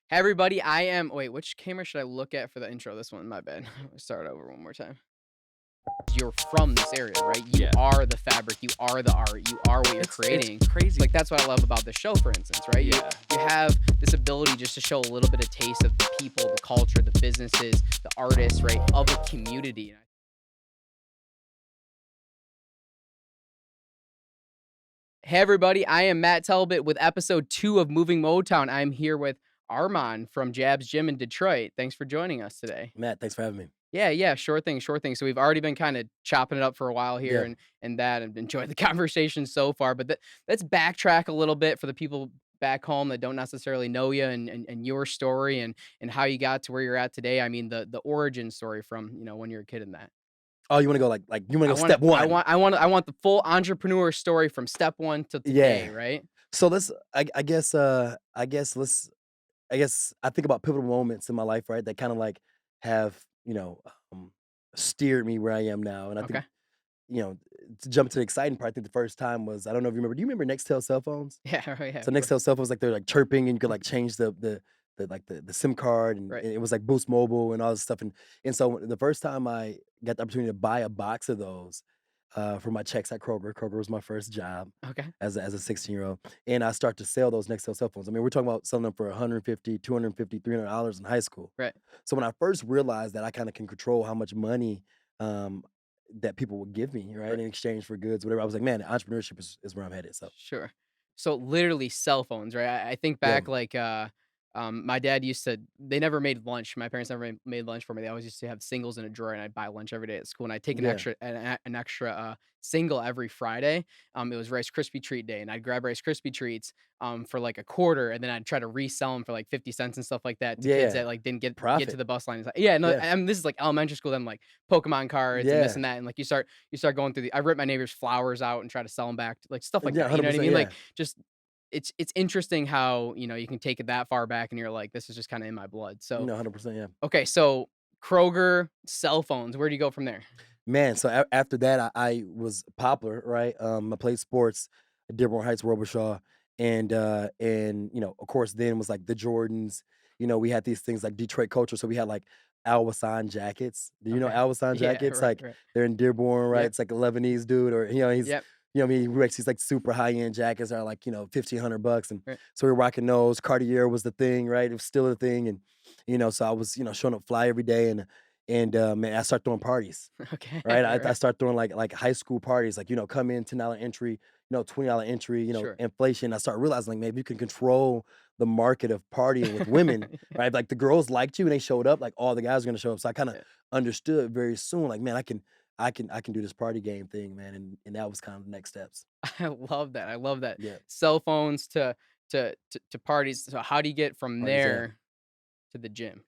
Hey everybody, wait, which camera should I look at for the intro? This one, my bad. Start over one more time. You're from this area, right? You Yeah. are the fabric, you are the art, you are what you're It's creating. crazy. Like that's what I love about this show, for instance, right? You Yeah. you have this ability just to show a little bit of taste of the people, the culture, the businesses, the artists, right, of a community. Hey everybody, I am Matt Talbot with episode 2 of Moving Motown. I'm here with Armond from Jab's Gym in Detroit. Thanks for joining us today. Matt, thanks for having me. Yeah, yeah, sure thing, sure thing. So we've already been kind of chopping it up for a while here Yeah. and that and enjoyed the conversation so far. But let's backtrack a little bit for the people back home that don't necessarily know you and your story and how you got to where you're at today. I mean the origin story from when you're a kid in that. Oh, you wanna go like you wanna I go want step one? I want the full entrepreneur story from step one to today, Yeah. right? So let's I guess I think about pivotal moments in my life, right, that kinda like have, um, steered me where I am now. And I think, Okay. you know, to jump to the exciting part, I think the first time was I don't know if you remember, do you remember Nextel cell phones? Yeah, right, yeah, So of course. Nextel cell phones, like, they're, like, chirping and you could, like, change the SIM card and Right. it was, like, Boost Mobile and all this stuff. And so the first time I got the opportunity to buy a box of those, for my checks at Kroger. Kroger was my first job Okay. as a 16-year-old, and I start to sell those Nextel cell phones. I mean, we're talking about selling them for 150, 250, $300 in high school. Right. So when I first realized that I kinda can control how much money, um, that people would give me, right, Right. in exchange for goods, whatever, I was like, "Man, entrepreneurship is where I'm headed." So, Sure. So literally cell phones, right? I think yeah. back like my dad used to they never made lunch. My parents never made lunch for me. They always used to have singles in a drawer and I'd buy lunch every day at school and I'd take Yeah. an extra single every Friday. It was Rice Krispie treat day and I'd grab Rice Krispie treats for like a quarter and then I'd try to resell them for like 50 cents and stuff like that to kids that Yeah. like didn't get to Profit. the bus line. It's like, yeah, no, Yeah. this is like elementary school then like Pokemon cards and this Yeah. and that and like you start going through I rip my neighbor's flowers out and try to sell them back, like stuff like Yeah, that. You know what I 100%, mean? Like yeah. just it's interesting how you can take it that far back and you're like, this is just kind of in my blood. So 100%, yeah. okay, so Kroger cell phones. Where do you go from there? Man, so after that, I was popular, right? I played sports at Dearborn Heights, Robershaw, and of course, then was like the Jordans. We had these things like Detroit culture, so we had like Alwasan jackets. Do you know Okay. Alwasan Yeah. jackets? Right. Like Right. they're in Dearborn, right? Yep. It's like a Lebanese dude, or Yep. he wears these like super high end jackets that are like $1,500, and Right. so we were rocking those. Cartier was the thing, right? It was still a thing, and so I was showing up fly every day, and man, I started throwing parties. Okay. Right? I Right. start throwing like high school parties, like, come in $10 entry, $20 entry, Sure. inflation. I start realizing like maybe you can control the market of partying with women, right? Like the girls liked you and they showed up, like all the guys are gonna show up. So I kind of Yeah. understood very soon, like, man, I can do this party game thing, man. And that was kind of the next steps. I love that. I love that. Yeah. Cell phones to parties. So how do you get from Parties, yeah. there to the gym?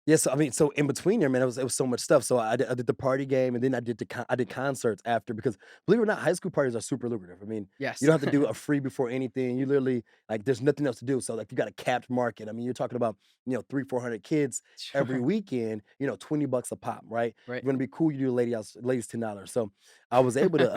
Yeah, so I mean, so in between there, man, it was so much stuff. So I did the party game, and then I did concerts after because believe it or not, high school parties are super lucrative. I mean, you Yes. don't have to do a free before anything. You literally like there's nothing else to do. So like you got a capped market. I mean, you're talking about 300-400 kids every Sure. weekend. $20 a pop, right? Right. You want to be cool, you do ladies $10. So I was able to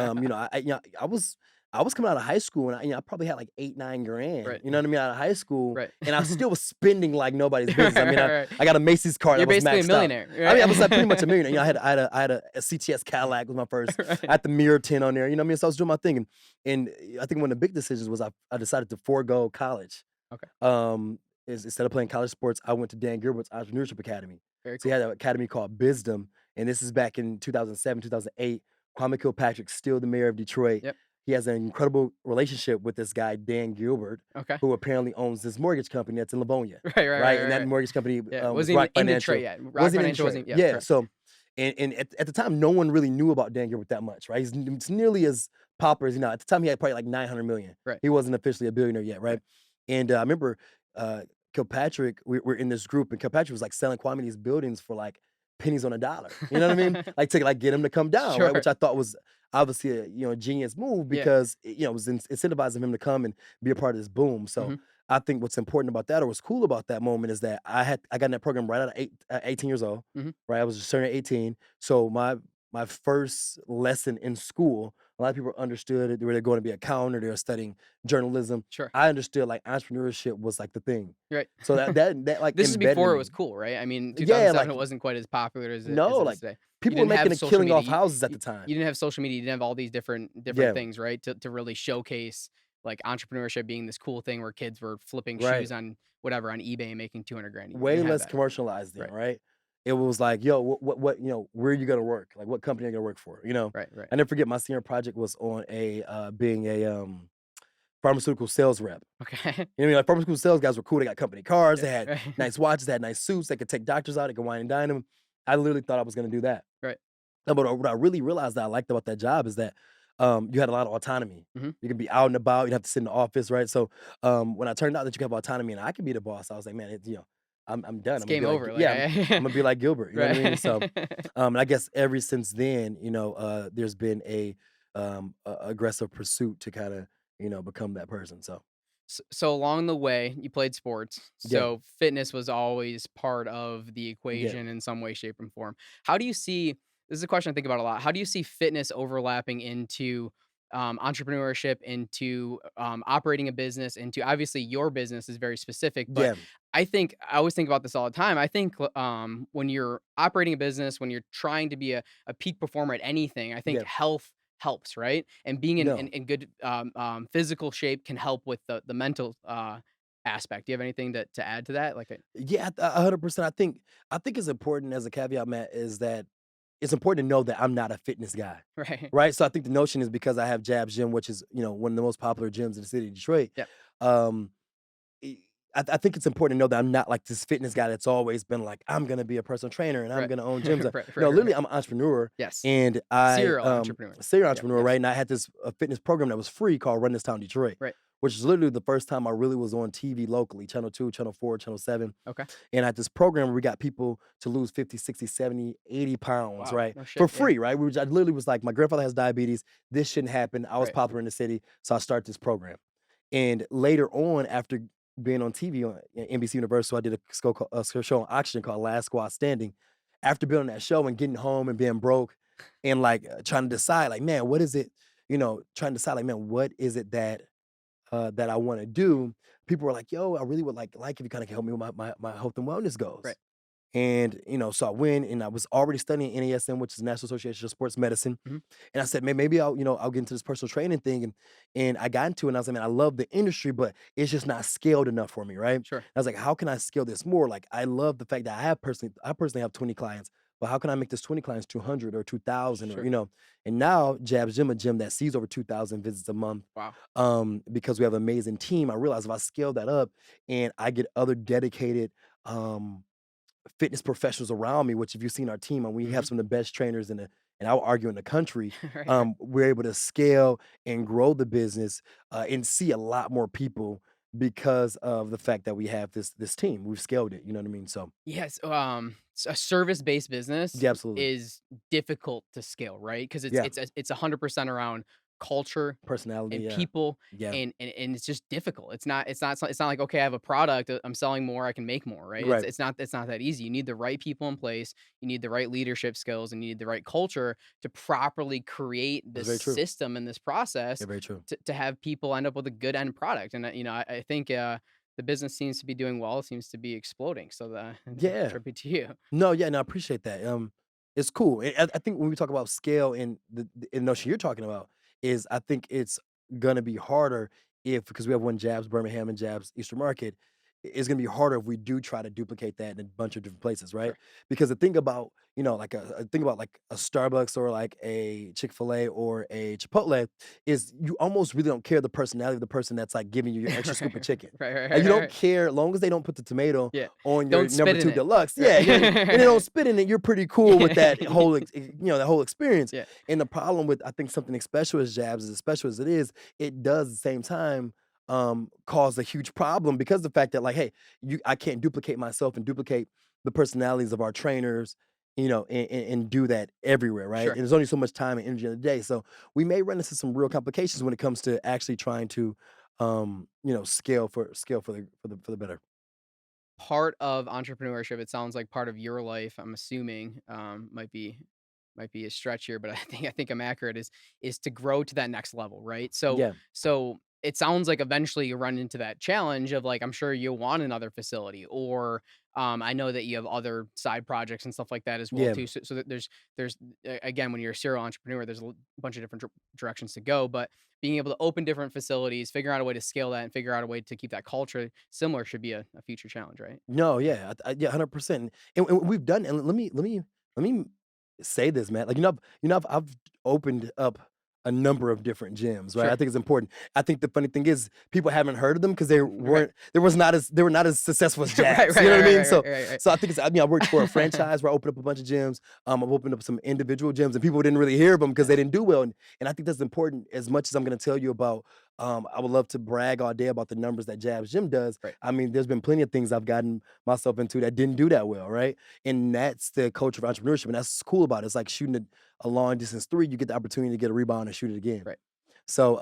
I was coming out of high school and I probably had like 8-9 grand. Right. You know what I mean? Out of high school, Right. and I still was spending like nobody's Right. business. I mean, I, Right. I got a Macy's card You're that was basically a maxed out. millionaire, I mean, I was like pretty much a right? millionaire. I had a CTS Cadillac was my first. I Right. had the mirror tin on there. You know what I mean? So I was doing my thing, and I think one of the big decisions was I decided to forego college. Okay. Instead of playing college sports, I went to Dan Gilbert's Entrepreneurship Academy. Very So he cool. had an academy called Bisdom, and this is back in 2007, 2008. Kwame Kilpatrick's still the mayor of Detroit. Yep. He has an incredible relationship with this guy, Dan Gilbert, Okay. who apparently owns this mortgage company that's in Livonia, Right, right, right? right, And right, that right. mortgage company Yeah, was wasn't even Rock in Detroit Financial. yet. Rock Wasn't in Financial Detroit. wasn't, yeah, Yeah. correct. So, and at the time, no one really knew about Dan Gilbert that much, right? He's nearly as popular as at the time. He had probably like 900 million. Right, He wasn't officially a billionaire yet, right? right. And I remember uh, Kilpatrick. We're in this group, and Kilpatrick was like selling Kwame these buildings for like pennies on a dollar. You know what I mean? Like to like get him to come down, right? Which Sure. I thought was obviously a genius move Yeah. because it was incentivizing him to come and be a part of this boom. So Mhm. I think what's important about that, or what's cool about that moment, is that I got in that program right out of 18 years old, Mhm. right? I was just turning 18, so my my first lesson in school, a lot of people understood it. They were going to be a accountant, or they were studying journalism. Sure. I understood like entrepreneurship was like the thing. Right. So that like This is embedded in before it me. was cool, right? I mean, Yeah, 2007, like it wasn't quite as popular no, as it is like today. You people were didn't making have a social killing media. off houses at the You time. didn't have social media. You didn't have all these different Yeah, things, right? To really showcase like entrepreneurship being this cool thing where kids were flipping right. shoes on whatever on eBay and making 200 grand. You Way didn't have less that. commercialized then, Right. right? It was like, yo, what, where are you gonna work? Like, what company are you gonna work for? Right. Right. I never forget my senior project was on being a pharmaceutical sales rep. Okay. You know what I mean? Like pharmaceutical sales guys were cool. They got company cars, Yeah. they had Right. nice watches, they had nice suits, they could take doctors out, they could wine and dine them. I literally thought I was gonna do that. Right. No, but what I really realized that I liked about that job is that you had a lot of autonomy. Hmm. You can be out and about. You have to sit in the office, right? So when I turned out that you can have autonomy and I can be the boss, I was like, man, I'm done. It's game over. Like I'm I. gonna be like Gilbert. You know what I mean? So Right. and I guess ever since then, there's been a aggressive pursuit to kind of become that person. So So along the way, you played sports. yeah, So fitness was always part of the yeah, equation in some way, shape, and form. How do you see this is a question I think about a lot. How do you see fitness overlapping into entrepreneurship, into operating a business, into obviously your business is very specific, but yeah, I always think about this all the time. I think when you're operating a business, when you're trying to be a peak performer at anything, I think yeah. health helps, right? And being No, in good physical shape can help with the mental aspect. Do you have anything to add to that? Like, 100%. I think it's important as a caveat, Matt, is that it's important to know that I'm not a fitness guy, right? right? So I think the notion is because I have Jabs Gym, which is one of the most popular gyms in the city of Detroit. Yeah. Um, e- I think it's important to know that I'm not like this fitness guy that's always been like I'm gonna be a personal trainer and I'm Right. gonna own gyms. Right. Literally, I'm an entrepreneur Yes. and I Serial entrepreneur. a serial Yep. entrepreneur, Yes. right? And I had this fitness program that was free called Run This Town Detroit, Right. which is literally the first time I really was on TV locally, Channel 2, Channel 4, Channel 7. Okay. And at this program where we got people to lose 50, 60, 70, 80 pounds, Wow. right? No For shit. Yeah. free, right? I literally was like, my grandfather has diabetes. This shouldn't happen. I was Right. popular in the city. So I started this program. And later on, after being on TV on NBC Universal, I did a show on Oxygen called Last Squad Standing. After being on that show and getting home and being broke and like trying to decide, like, man, what is it? Trying to decide, like, man, what is it that I want to do? People were like, "Yo, I really would like if you kind of help me with my health and wellness goals." Right. And so I went and I was already studying NASM, which is National Association of Sports Medicine. Mhm. And I said, man, maybe I'll get into this personal training thing. And I got into it and I was like, man, I love the industry, but it's just not scaled enough for me, right? Sure. I was like, how can I scale this more? Like I love the fact that I personally have 20 clients, but how can I make this 20 clients 200 or 2,000 or Sure. and now Jabs Gym, a gym that sees over 2,000 visits a month. Wow. Because we have an amazing team, I realized if I scale that up and I get other dedicated fitness professionals around me, which if you've seen our team, and we have Hmm. some of the best trainers and I would argue in the country, Right. Right. we're able to scale and grow the business and see a lot more people because of the fact that we have this team. We've scaled it. You know what I mean? So Yes, a service-based business yeah, absolutely. is difficult to scale, right? Because Yeah, it's 100% around culture personality. and Yeah, people, yeah, and it's just difficult. It's not like, "Okay, I have a product, I'm selling more, I can make more," right? right. It's not that easy. You need the right people in place, you need the right leadership skills, and you need the right culture to properly create That's this very true. system and this process Yeah, very true. to have people end up with a good end product, and, I think, the business seems to be doing well, it seems to be exploding, so the Yeah. tribute to you. No, yeah, no, I appreciate that. It's cool. I think when we talk about scale and the notion you're talking about is, I think it's gonna be harder if because we have one Jabs Birmingham and Jabs Eastern Market. It's gonna be harder if we do try to duplicate that in a bunch of different places, right? Sure. Because the thing about like think about like a Starbucks or like a Chick-fil-A or a Chipotle is you almost really don't care the personality of the person that's like giving you your extra scoop of Right, chicken. right, right, Like right, you don't right. care as long as they don't put the tomato Yeah. on your Don't number spit in 2 it. deluxe. Yeah, and they don't Right. spit in it, you're pretty cool with that whole that whole experience. Yeah, And the problem with I think something as special as Jabs, as special as it is, it does at the same time cause a huge problem because of the fact that like, hey, I can't duplicate myself and duplicate the personalities of our trainers, and do that everywhere, right? And sure. there's only so much time and energy in the day. So we may run into some real complications when it comes to actually trying to scale for the better. Part of entrepreneurship, it sounds like part of your life, I'm assuming, might be might be a stretch here, but I think I'm accurate, is to grow to that next level, right? So Yeah, so it sounds like eventually you run into that challenge of like I'm sure you'll want another facility, or I know that you have other side projects and stuff like that as well yeah. too. So that there's again, when you're a serial entrepreneur, there's a bunch of different directions to go, but being able to open different facilities, figure out a way to scale that, and figure out a way to keep that culture similar should be a future challenge, right? No, yeah, yeah, 100%. And we've done, and let me say this, man. Like, I've opened up a number of different gyms, right? I Sure. think it's important. I think the funny thing is people haven't heard of them because Right. they were not as successful as Right, right, Jabs. right, You know what I right, mean? right, So right, right. so I think I worked for a franchise where I opened up a bunch of gyms. I've opened up some individual gyms, and people didn't really hear of them because Yeah, they didn't do well. And I think that's important. As much as I'm going to tell you about, I would love to brag all day about the numbers that Jabs Gym does. right. I mean, there's been plenty of things I've gotten myself into that didn't do that well, right? And that's the culture of entrepreneurship, and that's cool about it. It's like shooting a long distance three, you get the opportunity to get a rebound and shoot it again. Right. So,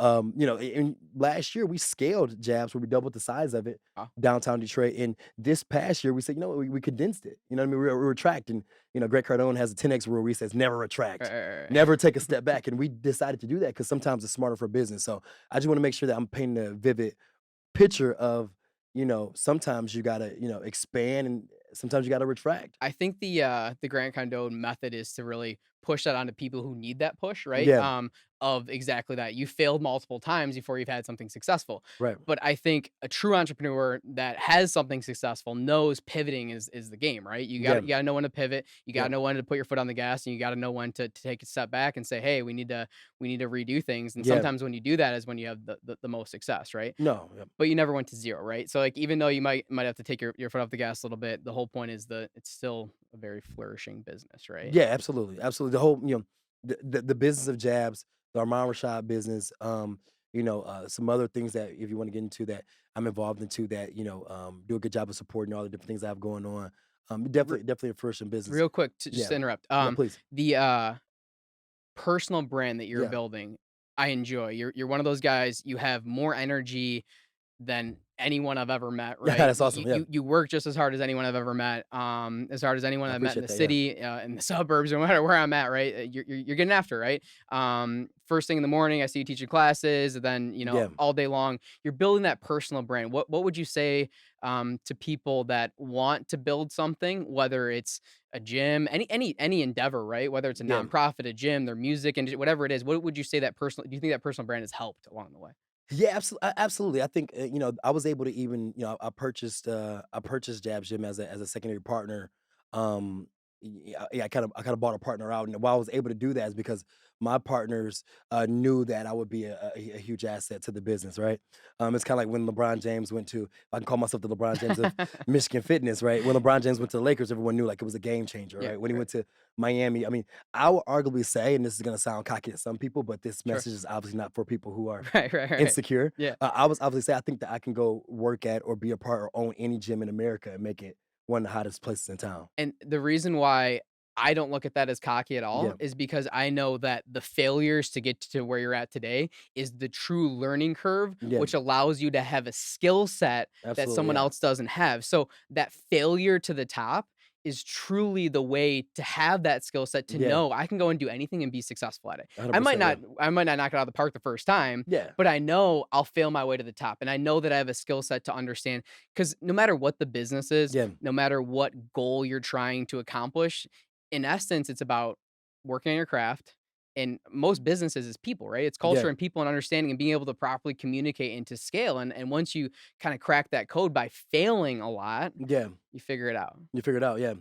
in last year we scaled Jabs where we doubled the size of it Wow. downtown Detroit. And this past year we said, we condensed it. You know what I mean? We retract. And Greg Cardone has a 10x rule where he says never Right, retract, right, right, right. never take a step back. And we decided to do that because sometimes it's smarter for business. So I just want to make sure that I'm painting a vivid picture of, sometimes you gotta, expand, and sometimes you gotta retract. I think the Grant Cardone method is to really push that onto people who need that push, right? Yeah, Of exactly that. You failed multiple times before you've had something successful. right. But I think a true entrepreneur that has something successful knows pivoting is the game, right? Yeah, You gotta know when to pivot. You yeah, gotta know when to put your foot on the gas, and you gotta know when to take a step back and say, hey, we need to redo things. And yeah. sometimes when you do that is when you have the most success, right? No, yeah. But you never went to 0, right? So, like, even though you might have to take your foot off the gas a little bit, the whole point is that it's still a very flourishing business, right? Yeah, absolutely, absolutely. The whole, the business of Jabs, the Armond Rashad business, some other things that if you want to get into that I'm involved into that, do a good job of supporting all the different things I have going on. R Definitely a flourishing business. Real quick, to just Yeah, to interrupt, yeah, please. the, personal brand that you're Yeah, building, I enjoy. You're one of those guys, you have more energy than anyone I've ever met, yeah, right? that's awesome. Yeah, You work just as hard as anyone I've ever met, as hard as anyone I I've met in appreciate the that. Yeah, city, in the suburbs, no matter where I'm at, right? You're getting after, it, right? First thing in the morning, I see you teaching classes, and then yeah, all day long, you're building that personal brand. What would you say to people that want to build something, whether it's a gym, any endeavor, right? Whether it's a yeah. nonprofit, a gym, their music, and whatever it is. What would you say that personal? Do you think that personal brand has helped along the way? Yeah, absolutely. I think I was able to even I purchased Jab Gym as a secondary partner. Yeah, I kind of bought a partner out, and why I was able to do that is because my partners knew that I would be a huge asset to the business. Right. It's kind of like when LeBron James went to, I can call myself the LeBron James of Michigan fitness. Right. When LeBron James went to the Lakers, everyone knew like it was a game changer. Yeah, Right. When he right. went to Miami, I mean, I would arguably say, and this is going to sound cocky to some people, but this Sure. message is obviously not for people who are Right, right, right. insecure. Yeah, I was obviously say I think that I can go work at or be a part or own any gym in America and make it one of the hottest places in town. and the reason why I don't look at that as cocky at all Yeah, is because I know that the failures to get to where you're at today is the true learning curve, yeah, which allows you to have a skill set that absolutely, someone yeah, else doesn't have. So that failure to the top is truly the way to have that skill set to yeah, know I can go and do anything and be successful at it. 100%, yeah, I might not knock it out of the park the first time, yeah, but I know I'll fail my way to the top. And I know that I have a skill set to understand because no matter what the business is, yeah, no matter what goal you're trying to accomplish, in essence, it's about working on your craft. And most businesses is people, right? It's yeah, culture and people and understanding and being able to properly communicate and to scale. And once you kind of crack that code by failing a lot, yeah. you figure it out. You figure it out, yeah.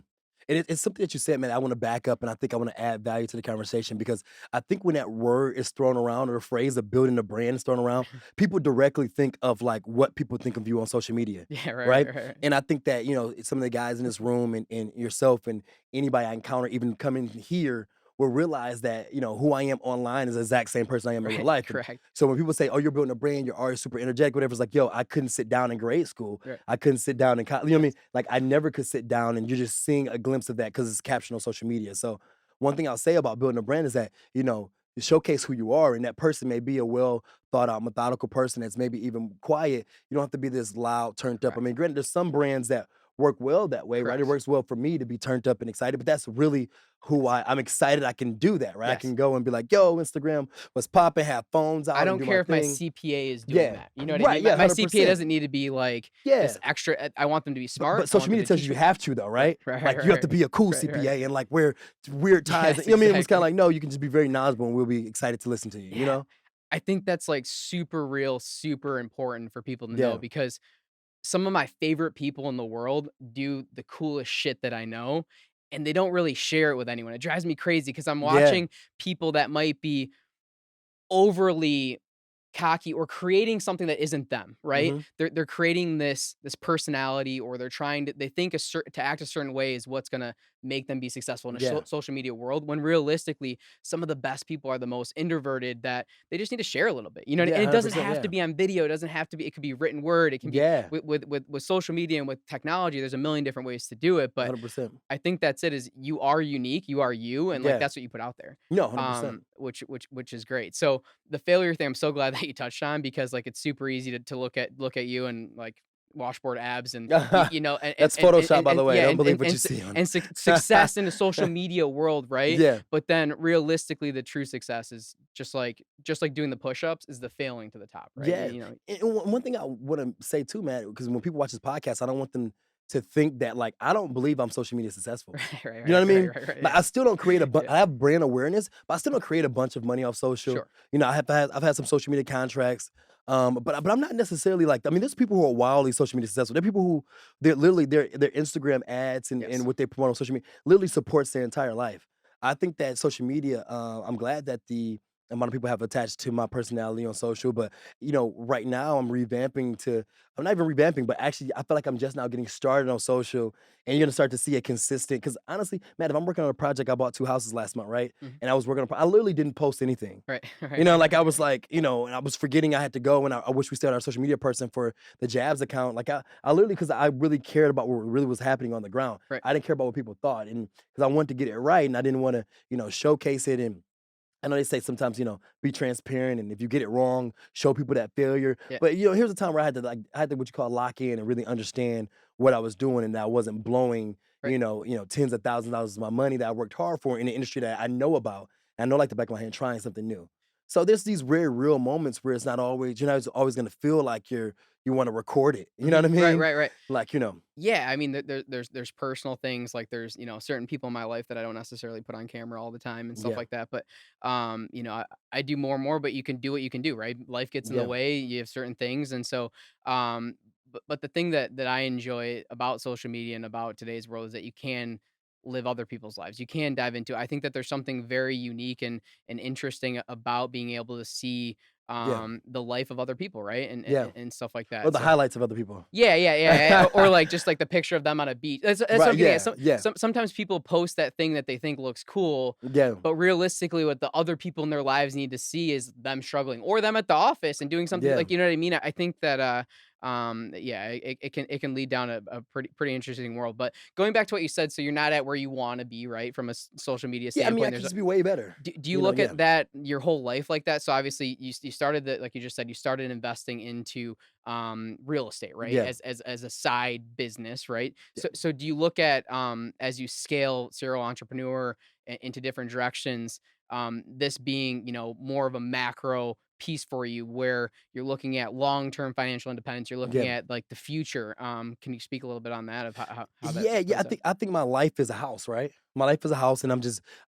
And it's something that you said, man. I want to back up, and I think I want to add value to the conversation because I think when that word is thrown around or the phrase of building a brand is thrown around, people directly think of like what people think of you on social media, Yeah, right, right? right, right, right. And I think that some of the guys in this room and yourself and anybody I encounter even coming here will realize that who I am online is the exact same person I am in real Right, life. And correct. so when people say, "Oh, you're building a brand, you're always super energetic," whatever, it's like, "Yo, I couldn't sit down in grade school. Right. I couldn't sit down in college." You know what I mean? Yes. Like I never could sit down, and you're just seeing a glimpse of that because it's captioned on social media. So one thing I'll say about building a brand is that you showcase who you are, and that person may be a well thought out, methodical person that's maybe even quiet. You don't have to be this loud, turned up. I Correct. mean, granted, there's some brands that work well that way, right? It Correct. works well for me to be turned up and excited, but that's really who I'm excited I can do that, right? I Yes. can go and be like, yo, Instagram, what's popping, have phones I out and don't do my care if my thing. CPA is doing Yeah. that. You know what I Right. mean? Yeah. My 100%. CPA doesn't need to be like this Yeah. extra. I want them to be smart. But I want social them media to tells you teach you me. have to though, Right, right? right, right, Like you have right, to be a cool right, right. CPA and like wear weird ties. Yes, I mean, it was kind of exactly. like, no, you can just be very knowledgeable and we'll be excited to listen to you, you Yeah. know? I think that's like super real, super important for people to know Yeah. because some of my favorite people in the world do the coolest shit that I know, and they don't really share it with anyone. It drives me crazy because I'm Yeah. watching people that might be overly cocky or creating something that isn't them, right? Hmm. They're creating this personality or they're trying to they think a certain to act a certain way is what's gonna make them be successful in a Yeah. social media world. When realistically, some of the best people are the most introverted that they just need to share a little bit, you know. Yeah. And it doesn't 100%. have to Yeah. be on video. It doesn't have to be. It could be written word. It can be Yeah. with social media and with technology. There's a million different ways to do it, but 100%. I think that's it. Is you are unique. You are you, and like Yeah. that's what you put out there. No, 100%. Which is great. So the failure thing, I'm so glad that you touched on because like it's super easy to look at you and like washboard abs and you know That's Photoshop, by and the way. yeah Don't believe what you see on it. success in the social media world, right? Yeah. But then realistically, the true success is just like doing the push-ups is the failing to the top, right? Yeah. You know, And one thing I want to say too, Matt, because when people watch this podcast, I don't want them to think that like I don't believe I'm social media successful. right, right, You know right, what I right, mean? right, right, Like yeah, I still don't create a yeah, I have brand awareness, but I still don't create a bunch of money off social. sure, You know, I've had some social media contracts. But I'm not necessarily like I mean, there's people who are wildly social media successful. There are people who they're literally their Instagram ads and yes, what they promote on social media literally supports their entire life. I think that social media, I'm glad that the amount of people have attached to my personality on social, but you know, right now I'm not even revamping, but actually I feel like I'm just now getting started on social and you're gonna start to see a consistent because honestly, man, if I'm working on a project, I bought 2 houses last month, right? mhm, And I was working on I literally didn't post anything. right, right, You know, right, like I right, was like, you know, and I was forgetting I had to go, and I wish we still had our social media person for the Jabs account. Like I literally, because I really cared about what really was happening on the ground. right, I didn't care about what people thought, and because I wanted to get it right, and I didn't want to, you know, showcase it. And I know they say sometimes, you know, be transparent, and if you get it wrong, show people that failure. yeah, But you know, here's a time where I had to what you call lock in and really understand what I was doing, and that I wasn't blowing, right. tens of thousands of dollars of my money that I worked hard for in the industry that I know about. And I know like the back of my hand, trying something new. So there's these rare, real moments where it's not always, you're not always gonna feel like you want to record it. You know what Mhm, I right, mean? right, right. Like, Yeah, I mean, there's personal things like there's certain people in my life that I don't necessarily put on camera all the time and stuff yeah, like that. But I do more and more. But you can do what you can do, right? Life gets in the yeah, way. You have certain things, and so but the thing that I enjoy about social media and about today's world is that you can live other people's lives. You can dive into it. I think that there's something very unique and interesting about being able to see yeah, the life of other people, right? And, yeah. and stuff like Or that. the So highlights of other people. yeah, yeah, yeah, yeah, or, like, just, like, the picture of them on a beach. That's what Right, I'm getting at. yeah, yeah, Sometimes people post that thing that they think looks cool, yeah, but realistically, what the other people in their lives need to see is them struggling or them at the office and doing something yeah, like, you know what I mean? I think that, yeah, it can lead down a pretty interesting world, but going back to what you said, so you're not at where you wanna be, right, from a social media yeah. I mean, I standpoint, could there's just be way better. do you look Yeah, at that your whole life like that? So obviously you started the like you just said, you started investing into real estate, right? yeah, As a side business, right? yeah, So do you look at as you scale serial entrepreneur into different directions, this being, more of a macro piece for you where you're looking at long-term financial independence, you're looking yeah. at like the future. Can you speak a little bit on that of how that Yeah, yeah, plays out? I think my life is a house, right? My life is a house, and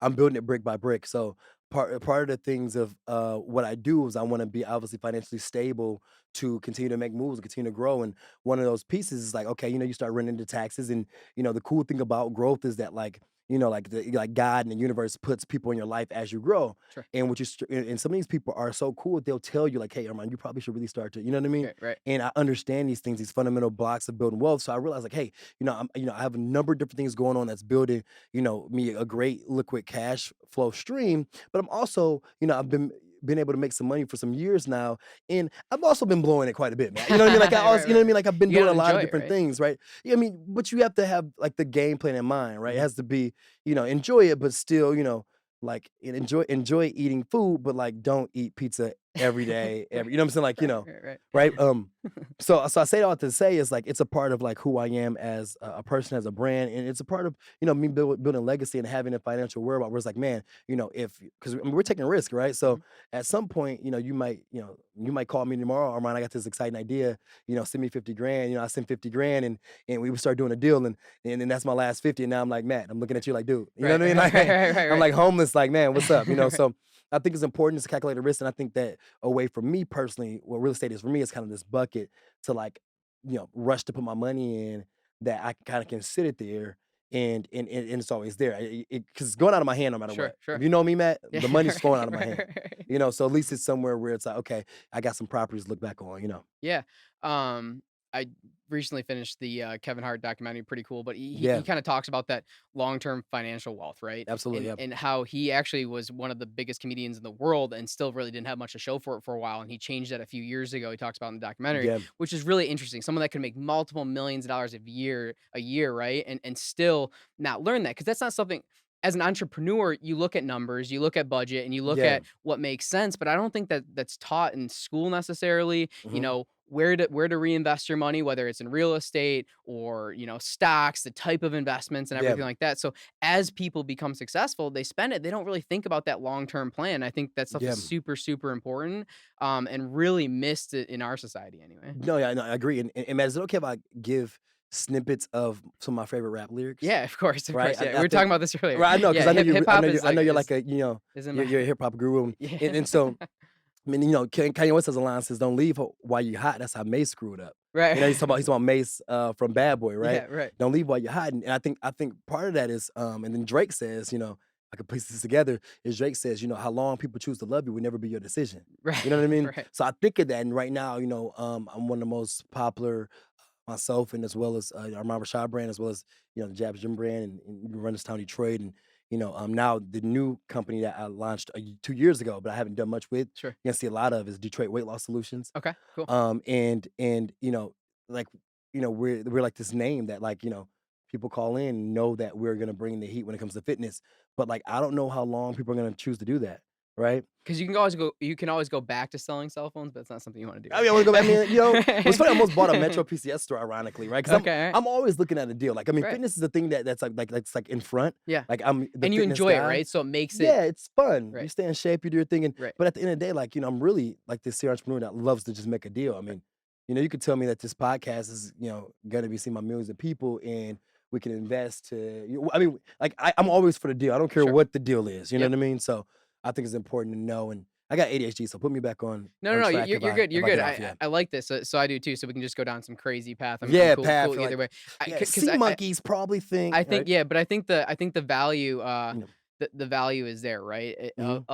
I'm building it brick by brick. So part of the things of what I do is I want to be obviously financially stable to continue to make moves and continue to grow. And one of those pieces is like, okay, you start running into taxes, and the cool thing about growth is that like God and the universe puts people in your life as you grow. Sure. And and some of these people are so cool, they'll tell you like, hey, Armand, you probably should really start to, you know what I mean? Right, right. And I understand these things, these fundamental blocks of building wealth. So I realized like, hey, I have a number of different things going on that's building, me a great liquid cash flow stream. But I'm also, I've been able to make some money for some years now, and I've also been blowing it quite a bit, man. You know what I mean? Like I Right, also, you know what I right. mean? Like I've been You doing gotta a lot of enjoy it, different right? things, right? Yeah, I mean, but you have to have like the game plan in mind, right? It Mhm. has to be, enjoy it, but still, like and enjoy eating food, but like don't eat pizza every day, you know what I'm saying? Like, Right, right, right. right? So I say all to say is like it's a part of like who I am as a person, as a brand, and it's a part of me building legacy and having a financial wherewithal. Where it's like, man, if because we're taking a risk, right? So Mhm. at some point, you might call me tomorrow, Armand, I got this exciting idea, send me 50 grand. I send 50 grand, and we would start doing a deal, and then that's my last 50, and now I'm like, Matt, I'm looking at you like, dude, you know Right, what I mean? right, right, Like right, right, I'm right. like homeless, like, man, what's up? Right. So I think it's important to calculate the risk, and I think that a way for me personally, what real estate is for me is kind of this bucket to like, rush to put my money in that I kind of can sit it there and it's always there. Because it's going out of my hand no matter Sure, what. If sure. you know me, Matt, Yeah, the money's flowing out right, of my right, hand. right, right. So at least it's somewhere where it's like, okay, I got some properties to look back on. Yeah. I recently finished the Kevin Hart documentary, pretty cool. But he Yeah, kind of talks about that long term financial wealth, right? absolutely. And Yeah. how he actually was one of the biggest comedians in the world and still really didn't have much to show for it for a while. And he changed that a few years ago. He talks about in the documentary, Yeah. which is really interesting. Someone that can make multiple millions of dollars a year, right? And still not learn that because that's not something. As an entrepreneur, you look at numbers, you look at budget, and you look Yeah. at what makes sense. But I don't think that that's taught in school necessarily. Hmm. Where to reinvest your money, whether it's in real estate or, stocks, the type of investments and Yeah. everything like that. So as people become successful, they spend it. They don't really think about that long-term plan. I think that stuff Yeah. is super, super important, and really missed it in our society anyway. No, yeah, no, I agree. And Matt, is it okay if I give snippets of some of my favorite rap lyrics? Yeah, of course, of Right? course. Yeah, we I were think talking about this earlier. right, I know, because Yeah, I know hip you I know hop you is I like know you're like a, is in you're my a hip hop guru, and yeah. and so, I mean, Kanye West has a line says, "Don't leave while you're hot." That's how Mace screwed up. Right. He's talking about Mace, from Bad Boy, right? Yeah, right. "Don't leave while you're hot," and I think part of that is, and then Drake says, I could piece this together, is Drake says, "How long people choose to love you will never be your decision." You know what I Right, mean? right. So I think of that, and right now, I'm one of the most popular myself, and as well as Armond Rashad brand, as well as the Jabs Gym brand, and run this town Detroit, and now the new company that I launched 2 years ago, but I haven't done much with. Sure. You can see a lot of is Detroit Weight Loss Solutions. Okay, cool. And like we're like this name that like people call in and know that we're gonna bring the heat when it comes to fitness, but like I don't know how long people are gonna choose to do that, right? 'Cause you can always go back to selling cell phones, but it's not something you wanna do, I mean, I wanna go back. I mean, what's funny, I almost bought a right? Metro PCS store, ironically, right? Because I'm Okay, alright. I'm always looking at a deal. Like, I mean, Right. fitness is a thing that's like in front. Yeah. Like, I'm the And you fitness enjoy it, guy. right? So it makes it Yeah, it's fun. You right, stay in shape, you do your thing, right, but at the end of the day, like, I'm really like this serial entrepreneur that loves to just make a deal. I right. mean, you could tell me that this podcast is, gonna be seen by millions of people, and we can invest to. I mean, like, I'm always for the deal. I don't care Sure. what the deal is. You know Yep. what I mean? So I think it's important to know. And I got ADHD, so put me back on No, no, on no, track you're good, you're if I good. get I off. I Yeah. I like this, so I do too, so we can just go down some crazy path. I'm Yeah, cool path, either like, way. I yeah, 'Cause sea monkeys probably think, I think right? yeah, but I think the value, You know, the value is there, right? mhm,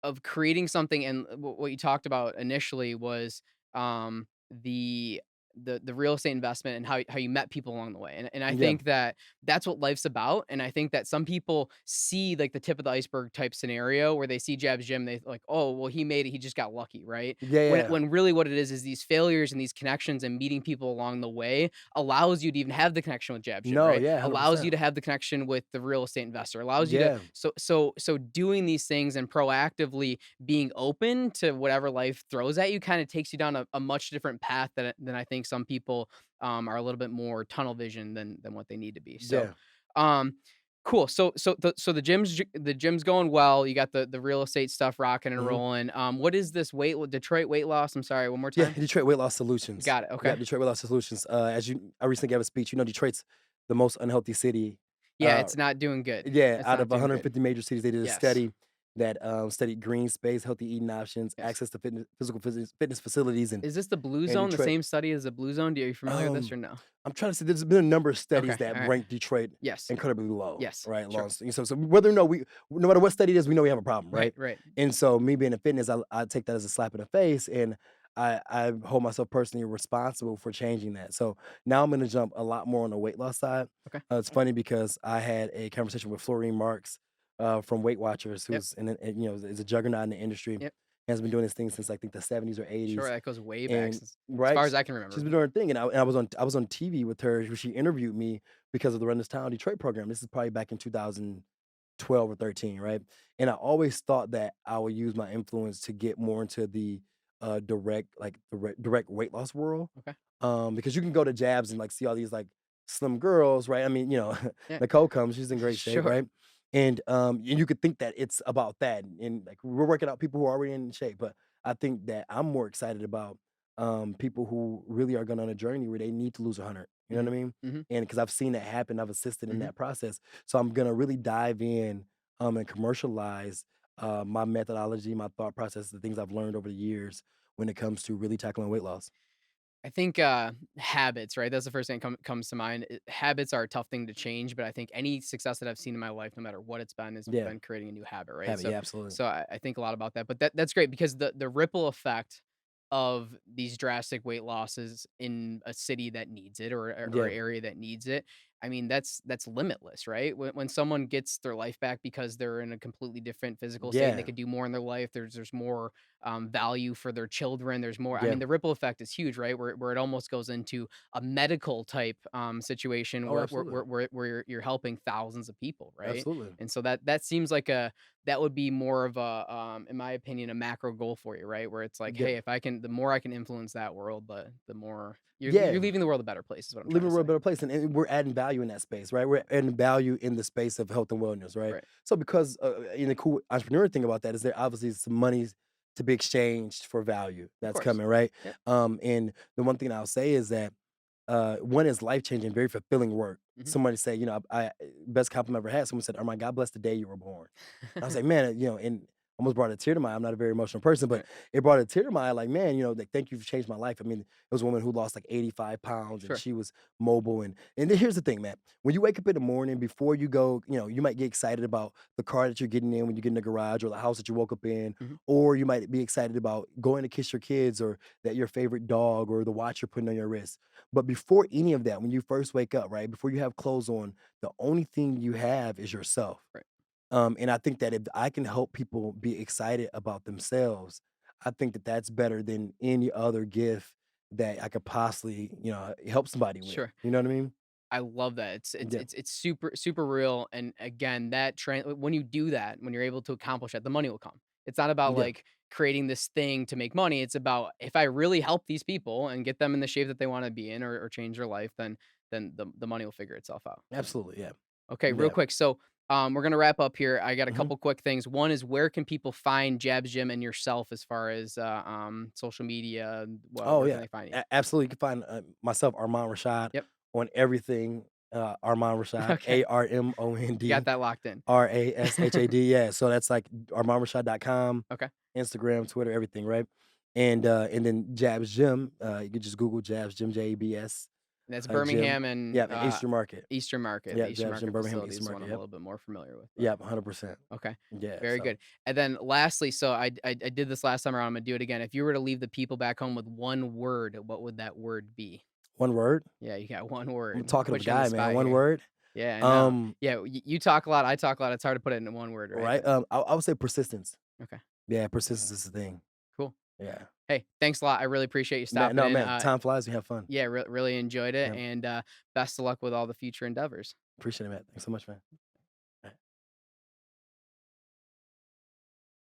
Of creating something and what you talked about initially was, the the real estate investment and how you met people along the way, and I yeah, think that that's what life's about, and I think that some people see, like, the tip of the iceberg type scenario where they see Jab's Gym, they like, "Oh, well, he made it, he just got lucky," right? yeah, yeah. When really what it is these failures and these connections and meeting people along the way allows you to even have the connection with Jab's Gym, No, right? yeah, Allows you 100%. to have the connection with the real estate investor, allows you to Yeah, so doing these things and proactively being open to whatever life throws at you kind of takes you down a much different path than I think some people are a little bit more tunnel vision than what they need to be. So, yeah, um, cool. So the gym's going well. You got the real estate stuff rocking and mhm. rolling. What is this Detroit weight loss? I'm sorry, one more Yeah, time. Detroit Weight Loss Solutions. Got it. Yeah, Okay. Detroit Weight Loss Solutions. I recently gave a speech. Detroit's the most unhealthy city. Yeah, Uh, it's not doing good. yeah, It's out not of doing good. 150 major cities, they did a Yes. study that studied green space, healthy eating options, Yes. access to fitness facilities, Is this the blue and zone? The Detroit. same study as the blue zone? Are you familiar with this Um, or no? I'm trying to say there's been a number of studies Okay. that All right. rank Detroit Yes. incredibly low, Yes. right? Sure. So whether or no no matter what study it is, we know we have a problem, Right. right? Right. And so me being in fitness, I take that as a slap in the face, and I hold myself personally responsible for changing that. So now I'm gonna jump a lot more on the weight loss side. Okay. It's funny because I had a conversation with Florine Marks from Weight Watchers, Yep. who's is a juggernaut in the industry. Yep. Has been doing this thing since I think the 70s or Sure. 80s, That goes way back and since as right, far as I can she's remember. been doing her thing, and I was on TV with her. She interviewed me because of the Run This Town Detroit program. This is probably back in 2000. 12 or 13, right? And I always thought that I would use my influence to get more into the direct weight loss world. Okay. Because you can go to Jabs and like see all these like slim girls, right? I mean, Yeah. Nicole comes, she's in great shape, Sure. right? And you could think that it's about that. And like we're working out people who are already in shape, but I think that I'm more excited about people who really are going on a journey where they need to lose 100. You know Mhm. what I mean? Mhm. And because I've seen that happen, I've assisted in Mhm. that process. So I'm gonna really dive in and commercialize my methodology, my thought process, the things I've learned over the years when it comes to really tackling weight loss. I think, habits, right? That's the first thing that comes to mind. Habits are a tough thing to change, but I think any success that I've seen in my life, no matter what it's been, has Yeah, been creating a new habit, right? habit. So, Yeah, absolutely. I think a lot about that. But that's great because the ripple effect of these drastic weight losses in a city that needs it, or Yeah, area that needs it. I mean, that's limitless, right? When someone gets their life back because they're in a completely different physical state and they yeah, could do more in their life. There's more value for their children. There's more. I yeah. mean, the ripple effect is huge, right? Where it almost goes into a medical type situation Oh, where absolutely, you're helping thousands of people, right? absolutely. And so that seems like a that would be more of a, in my opinion, a macro goal for you, right? Where it's like, Yeah, hey, if I can, the more I can influence that world, the more yeah. you're leaving the world a better place, is what I'm trying Living to a real say. better place, and we're adding value in that space, right? We're adding value in the space of health and wellness, right? Right. So because and the cool entrepreneur thing about that is there obviously some money to be exchanged for value Of that's course. coming, right? Yep. And the one thing I'll say is that one is life changing, very fulfilling work. Hmm. Somebody say, best compliment I ever had. Someone said, "Oh my God, bless the day you were born." I was like, man, and almost brought a tear to my eye. I'm not a very emotional person, but Right. it brought a tear to my eye. Like, man, like, thank you for changed my life. I mean, it was a woman who lost like 85 pounds and Sure. she was mobile. And then here's the thing, man. When you wake up in the morning, before you go, you might get excited about the car that you're getting in when you get in the garage or the house that you woke up in, Hmm. or you might be excited about going to kiss your kids or that your favorite dog or the watch you're putting on your wrist. But before any of that, when you first wake up, right, before you have clothes on, the only thing you have is yourself. Right. And I think that if I can help people be excited about themselves, I think that that's better than any other gift that I could possibly, help somebody with. Sure. You know what I mean? I love that. Yeah. It's super real, and again, when you do that, when you're able to accomplish that, the money will come. It's not about Yeah. like creating this thing to make money. It's about if I really help these people and get them in the shape that they want to be in, or change their life, then the money will figure itself out. So, Absolutely. Yeah. okay, real Yeah. quick. So, we're gonna wrap up here. I got a Mhm. couple quick things. One is, where can people find Jabs Gym and yourself as far as social media? Well, Oh where can yeah. they find you? Absolutely. You can find myself, Armand Rashad, Yep. on everything. Armand Rashad, Okay, you got ARMOND that locked in. RASHAD. Yeah. So that's like ArmandRashad.com, Okay. Instagram, Twitter, everything, right? And then Jabs Gym. You can just Google Jabs Gym, JABS That's Gym. Birmingham and, Yeah, in Eastern Market. Eastern Market. The Yeah, Eastern Jabs Gym, Market Birmingham, facility Eastern is the one Market. I'm a Yep. little bit more familiar with, but Yep, 100%. okay. Yeah. Very So good. And then lastly, so I did this last time around, I'm gonna do it again. If you were to leave the people back home with one word, what would that word be? one word. Yeah, you got one I'm a word. talkative Put you on the guy, man. spot One here. word. Yeah, I know. Um, Yeah, you talk a lot, I talk a lot. It's hard to put it into one word, right? right. But I would say persistence. okay, Yeah, persistence is the thing. cool. Yeah. Hey, thanks a lot. I really appreciate you Man, stopping no, in. man. Time flies. We have fun. Yeah, really enjoyed it, Yeah. and best of luck with all the future endeavors. Appreciate it, man. Thanks so much, man.